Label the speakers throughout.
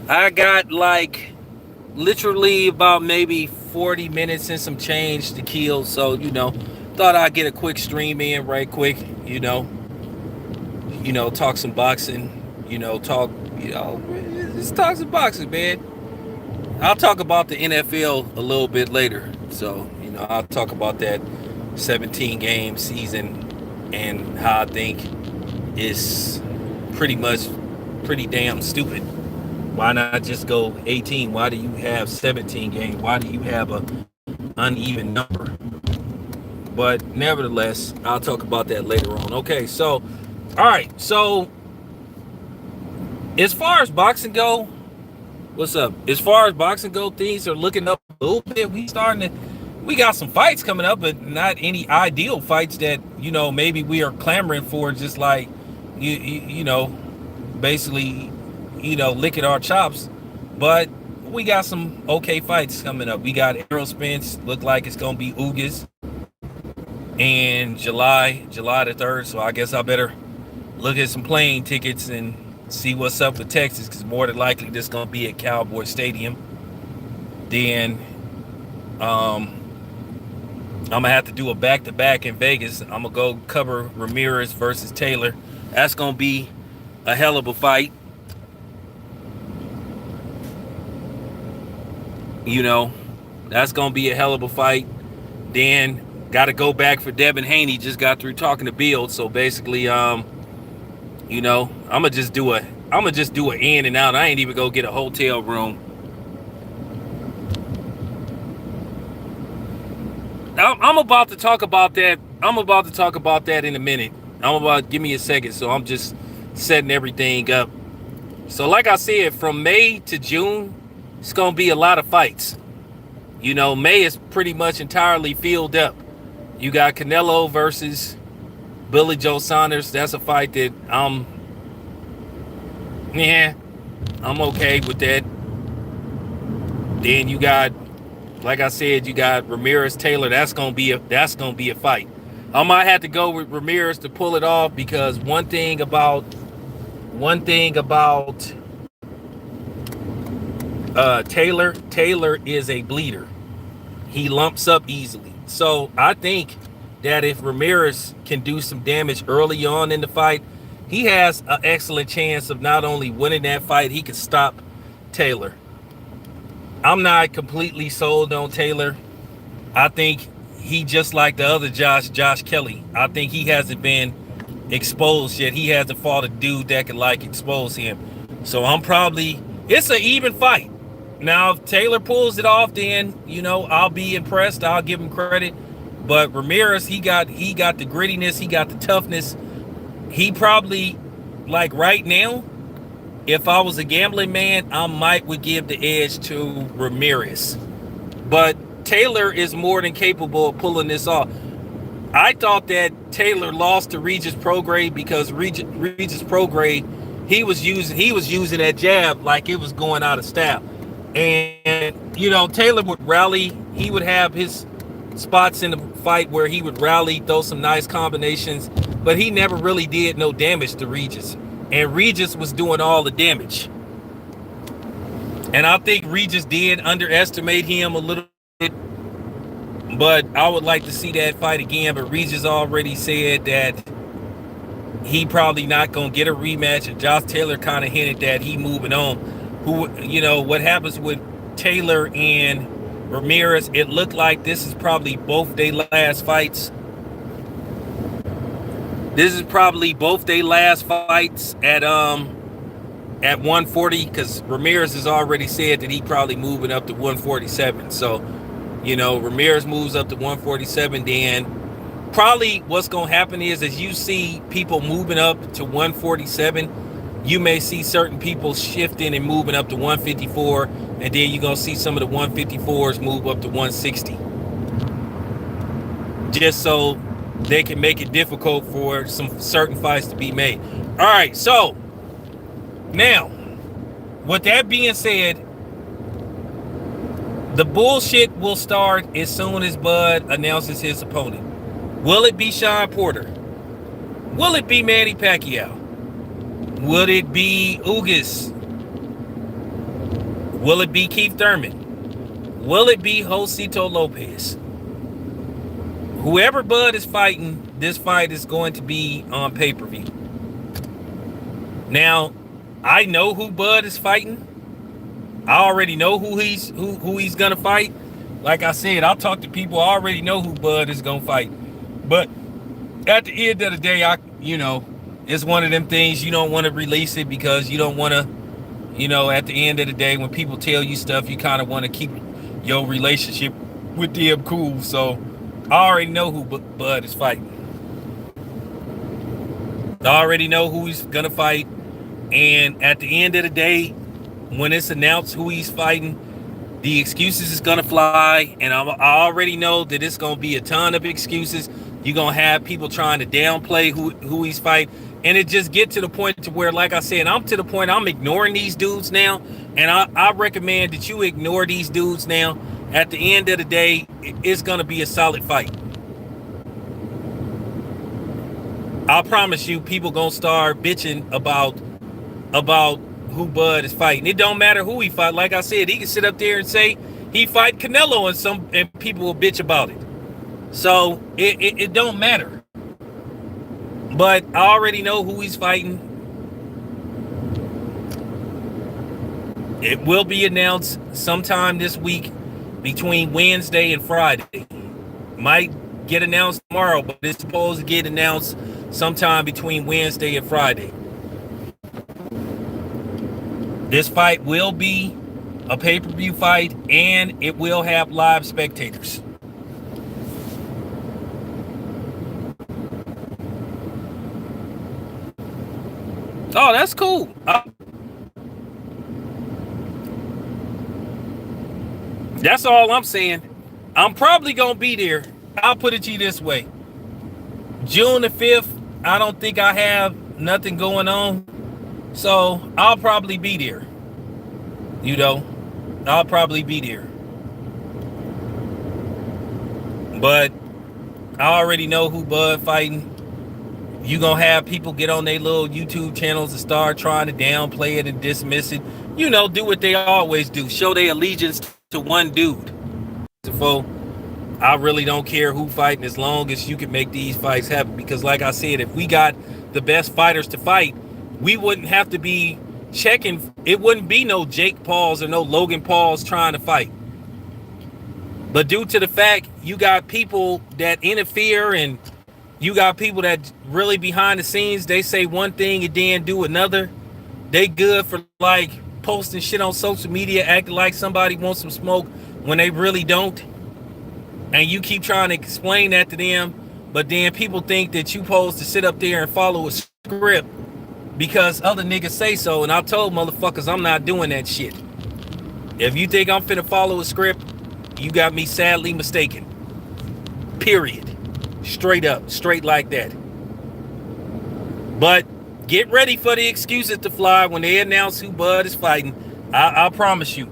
Speaker 1: I got like literally about maybe 40 minutes and some change to kill. So, thought I'd get a quick stream in right quick, talk some boxing, just talk some boxing, man. I'll talk about the NFL a little bit later. So, I'll talk about that 17 game season and how I think it's pretty much pretty damn stupid. Why not just go 18? Why do you have 17 games? Why do you have a uneven number? But nevertheless, I'll talk about that later on. Okay, so all right, so as far as boxing go, what's up? As far as boxing go, things are looking up a little bit. We got some fights coming up, but not any ideal fights that maybe we are clamoring for. Just like basically licking our chops. But we got some okay fights coming up. We got Errol Spence, look like it's gonna be Ugas in July the 3rd. So I guess I better look at some plane tickets and see what's up with Texas, because more than likely this is gonna be at Cowboy Stadium. Then I'm gonna have to do a back-to-back in Vegas. I'm gonna go cover Ramirez versus Taylor. That's gonna be a hell of a fight. You know, that's gonna be a hell of a fight. Then got to go back for Devin Haney. Just got through talking to Bill, so basically, I'm gonna just do an in and out. I ain't even go get a hotel room. I'm about to talk about that. I'm about to talk about that in a minute. Give me a second. So I'm just setting everything up. So like I said, from May to June, it's gonna be a lot of fights. May is pretty much entirely filled up. You got Canelo versus Billy Joe Saunders. That's a fight that I'm okay with that. Then you got, like I said, you got Ramirez Taylor. That's gonna be a fight. I might have to go with Ramirez to pull it off, because Taylor is a bleeder. He lumps up easily. So I think that if Ramirez can do some damage early on in the fight, he has an excellent chance of not only winning that fight, he could stop Taylor. I'm not completely sold on Taylor. I think he, just like the other Josh Kelly, I think he hasn't been exposed yet. He hasn't fought a dude that can expose him. So it's an even fight. Now, if Taylor pulls it off, then I'll be impressed. I'll give him credit. But Ramirez, he got the grittiness, he got the toughness. He probably, like right now, if I was a gambling man, I would give the edge to Ramirez. But Taylor is more than capable of pulling this off. I thought that Taylor lost to Regis Prograis because Regis Prograis, he was using that jab like it was going out of style. And Taylor would rally. He would have his spots in the fight where he would rally, throw some nice combinations, but he never really did no damage to Regis. And Regis was doing all the damage. And I think Regis did underestimate him a little bit. But I would like to see that fight again. But Regis already said that he probably not going to get a rematch. And Josh Taylor kind of hinted that he moving on. What happens with Taylor and Ramirez, it looked like this is probably both their last fights. This is probably both their last fights at 140, because Ramirez has already said that he probably moving up to 147. So, Ramirez moves up to 147, then probably what's going to happen is, as you see people moving up to 147, you may see certain people shifting and moving up to 154, and then you're going to see some of the 154s move up to 160. Just so they can make it difficult for some certain fights to be made. All right, so now, with that being said, the bullshit will start as soon as Bud announces his opponent. Will it be Sean Porter? Will it be Manny Pacquiao? Would it be Ugas? Will it be Keith Thurman? Will it be Josito Lopez? Whoever Bud is fighting, this fight is going to be on pay-per-view. Now, I know who Bud is fighting. I already know who he's gonna fight. Like I said, I'll talk to people. I already know who Bud is gonna fight. But at the end of the day, it's one of them things you don't want to release it because you don't want to, at the end of the day, when people tell you stuff, you kind of want to keep your relationship with them cool. So I already know who Bud is fighting. I already know who he's gonna fight. And at the end of the day, when it's announced who he's fighting, the excuses is gonna fly, and I already know that it's gonna be a ton of excuses. You're gonna have people trying to downplay who he's fighting, and it just get to the point to where, like I said, I'm to the point I'm ignoring these dudes now, and I recommend that you ignore these dudes now. At the end of the day, it's gonna be a solid fight. I promise you, people gonna start bitching about who Bud is fighting. It don't matter who he fight. Like I said, he can sit up there and say he fight Canelo and people will bitch about it. So it don't matter. But I already know who he's fighting. It will be announced sometime this week between Wednesday and Friday. Might get announced tomorrow, but it's supposed to get announced sometime between Wednesday and Friday. This fight will be a pay-per-view fight, and it will have live spectators. Oh, that's cool. That's all I'm saying. I'm probably going to be there. I'll put it to you this way. June the 5th, I don't think I have nothing going on. So I'll probably be there. I'll probably be there. But I already know who Bud fighting. You gonna have people get on their little YouTube channels and start trying to downplay it and dismiss it. Do what they always do. Show their allegiance to one dude. So I really don't care who fighting as long as you can make these fights happen. Because like I said, if we got the best fighters to fight, we wouldn't have to be checking. It wouldn't be no Jake Pauls or no Logan Pauls trying to fight. But due to the fact you got people that interfere and you got people that really behind the scenes, they say one thing and then do another. They good for like posting shit on social media, acting like somebody wants some smoke when they really don't. And you keep trying to explain that to them, but then people think that you supposed to sit up there and follow a script because other niggas say so. And I told motherfuckers I'm not doing that shit. If you think I'm finna follow a script, you got me sadly mistaken. Period. Straight up, straight like that. But get ready for the excuses to fly when they announce who Bud is fighting. I promise you.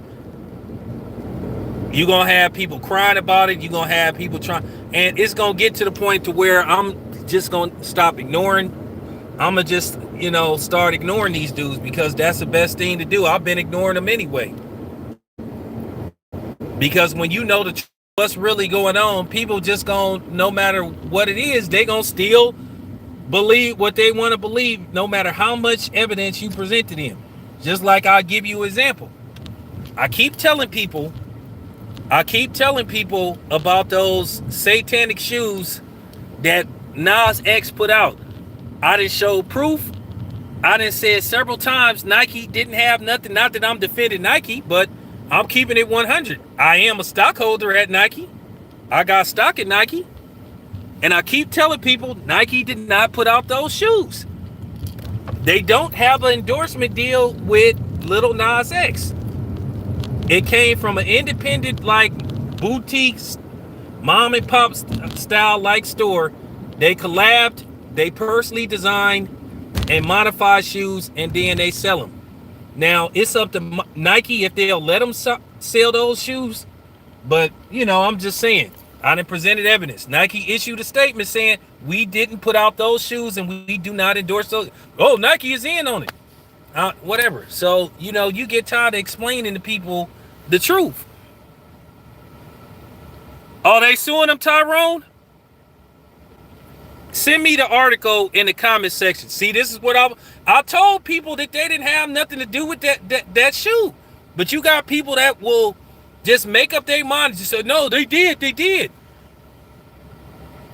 Speaker 1: You're going to have people crying about it. You're going to have people trying. And it's going to get to the point to where I'm just going to stop ignoring. I'm going to just, start ignoring these dudes because that's the best thing to do. I've been ignoring them anyway. Because when you know what's really going on, people just going, no matter what it is, they going to still believe what they want to believe, no matter how much evidence you present to them. Just like I'll give you an example. I keep telling people about those satanic shoes that Nas X put out. I didn't show proof. I done said several times Nike didn't have nothing. Not that I'm defending Nike, but I'm keeping it 100. I am a stockholder at Nike. I got stock at Nike. And I keep telling people Nike did not put out those shoes. They don't have an endorsement deal with Little Nas X. It came from an independent, like, boutique, mom and pop style like store. They collabed, they personally designed and modified shoes, and then they sell them. Now, it's up to Nike if they'll let them sell those shoes. But, I'm just saying. I done presented evidence. Nike issued a statement saying we didn't put out those shoes and we do not endorse those. Oh, Nike is in on it. whatever. So, you get tired of explaining to people the truth. Oh, they suing him, Tyrone? Send me the article in the comment section. See, this is what I told people that they didn't have nothing to do with that shoe. But you got people that will just make up their mind and just say, no, they did.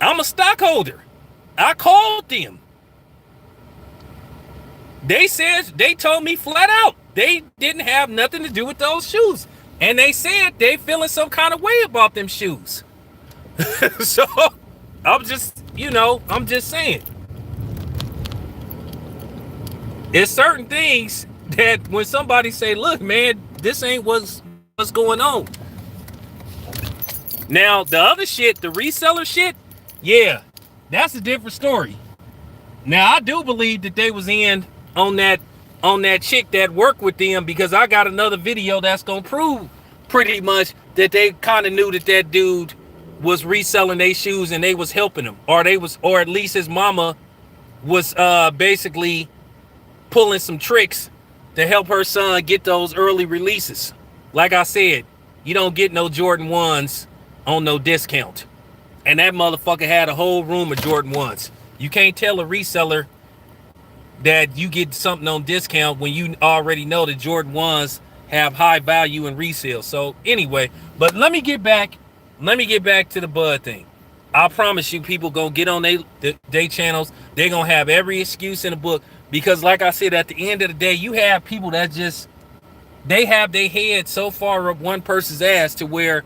Speaker 1: I'm a stockholder. I called them. They told me flat out they didn't have nothing to do with those shoes. And they said they feeling some kind of way about them shoes. So I'm just saying. It's certain things that when somebody say, look, man, this ain't what's going on. Now, the other shit, the reseller shit, yeah, that's a different story. Now, I do believe that they was in on that chick that worked with them, because I got another video that's gonna prove pretty much that they kind of knew that dude was reselling their shoes and they was helping him, or at least his mama was basically pulling some tricks to help her son get those early releases. Like I said, you don't get no Jordan 1s on no discount. And that motherfucker had a whole room of Jordan 1s. You can't tell a reseller that you get something on discount when you already know that Jordan 1s have high value in resale. So anyway, but let me get back to the Bud thing. I promise you, people gonna get on they channels. They're gonna have every excuse in the book, because like I said, at the end of the day, you have people that just, they have their head so far up one person's ass to where,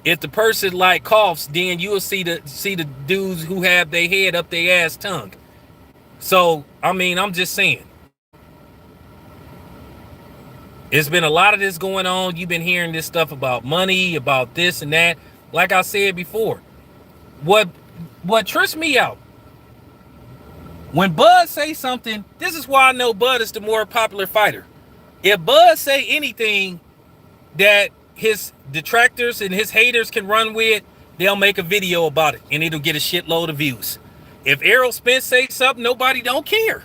Speaker 1: if the person like coughs, then you'll see the dudes who have their head up their ass tongue. So, I mean, I'm just saying. It's been a lot of this going on. You've been hearing this stuff about money, about this and that. Like I said before, what trips me out, when Bud say something, this is why I know Bud is the more popular fighter. If Bud say anything that his detractors and his haters can run with, they'll make a video about it and it'll get a shitload of views. If Errol Spence say something, nobody don't care.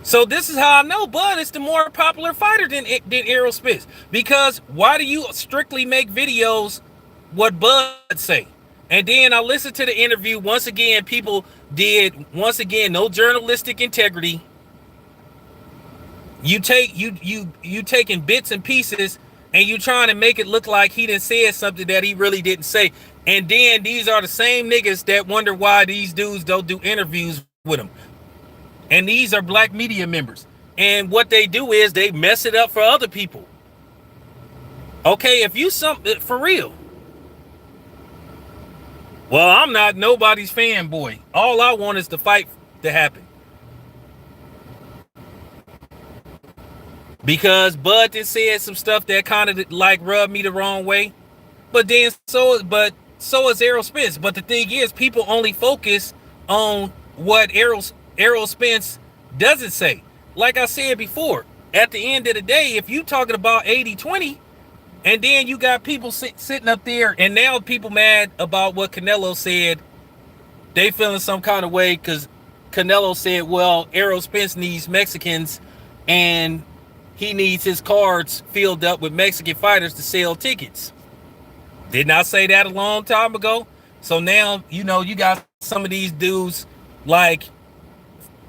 Speaker 1: So this is how I know Bud is the more popular fighter than Errol Spence. Because why do you strictly make videos what Bud say? And then I listened to the interview. Once again, people did, no journalistic integrity. You taking bits and pieces and you trying to make it look like he didn't say something that he really didn't say. And then these are the same niggas that wonder why these dudes don't do interviews with him. And these are black media members. And what they do is they mess it up for other people. Okay, if you for real. Well, I'm not nobody's fanboy. All I want is the fight to happen. Because Bud done said some stuff that kind of like rubbed me the wrong way. But then so is Errol Spence. But the thing is, people only focus on what Errol Spence doesn't say. Like I said before, at the end of the day, if you talking about 80-20, and then you got people sitting up there, and now people mad about what Canelo said, they feeling some kind of way because Canelo said, well, Errol Spence needs Mexicans and he needs his cards filled up with Mexican fighters to sell tickets. Didn't I say that a long time ago? So now, you got some of these dudes like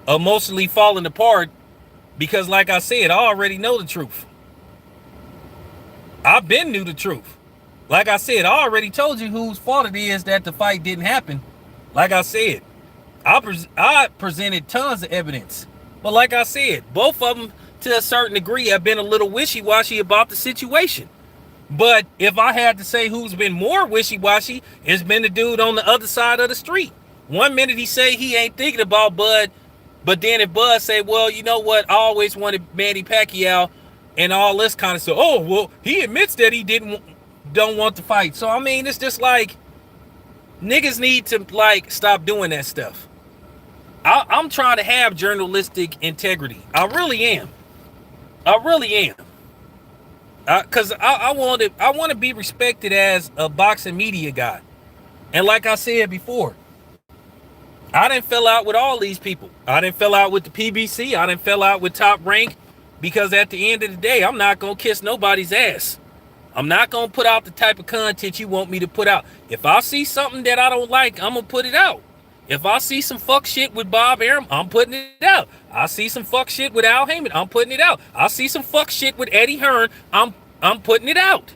Speaker 1: emotionally falling apart because, like I said, I already know the truth. I've been knew the truth. Like I said, I already told you whose fault it is that the fight didn't happen. Like I said, I presented tons of evidence. But like I said, both of them to a certain degree have been a little wishy-washy about the situation. But if I had to say who's been more wishy-washy, it's been the dude on the other side of the street. One minute he say he ain't thinking about Bud, but then if Bud say, well, you know what, I always wanted Manny Pacquiao and all this kind of stuff. Oh, well, he admits that he don't want to fight. So, I mean, it's just like, niggas need to, like, stop doing that stuff. I'm trying to have journalistic integrity. I really am. Because I want to be respected as a boxing media guy. And like I said before, I didn't fill out with all these people. I didn't fill out with the PBC. I didn't fill out with Top Rank, because at the end of the day, I'm not going to kiss nobody's ass. I'm not going to put out the type of content you want me to put out. If I see something that I don't like, I'm going to put it out. If I see some fuck shit with Bob Arum, I'm putting it out. I see some fuck shit with Al Heyman, I'm putting it out. I see some fuck shit with Eddie Hearn, I'm putting it out.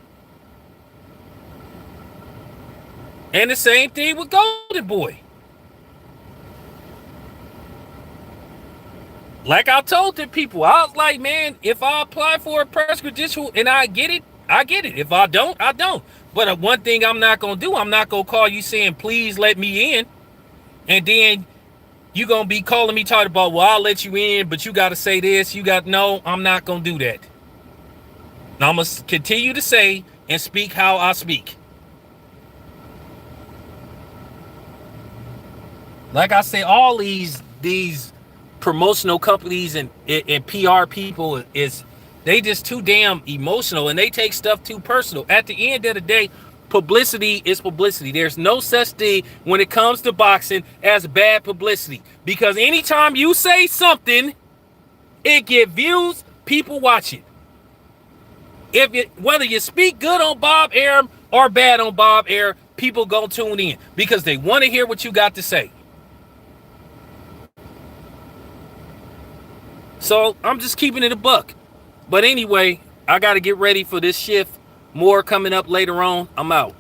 Speaker 1: And the same thing with Golden Boy. Like I told the people, I was like, man, if I apply for a press credential and I get it, I get it. If I don't, I don't. But one thing I'm not going to do, I'm not going to call you saying, please let me in. And then you going to be calling me talking about, well, I'll let you in, but you got to say this. No, I'm not going to do that. I'm going to continue to say and speak how I speak. Like I say, all these promotional companies and PR people they just too damn emotional, and they take stuff too personal. At the end of the day, publicity is publicity. There's no such thing when it comes to boxing as bad publicity, because anytime you say something, it get views, people watch it. Whether you speak good on Bob Arum or bad on Bob Arum, people gonna tune in because they want to hear what you got to say. So I'm just keeping it a buck. But anyway, I got to get ready for this shift. More coming up later on. I'm out.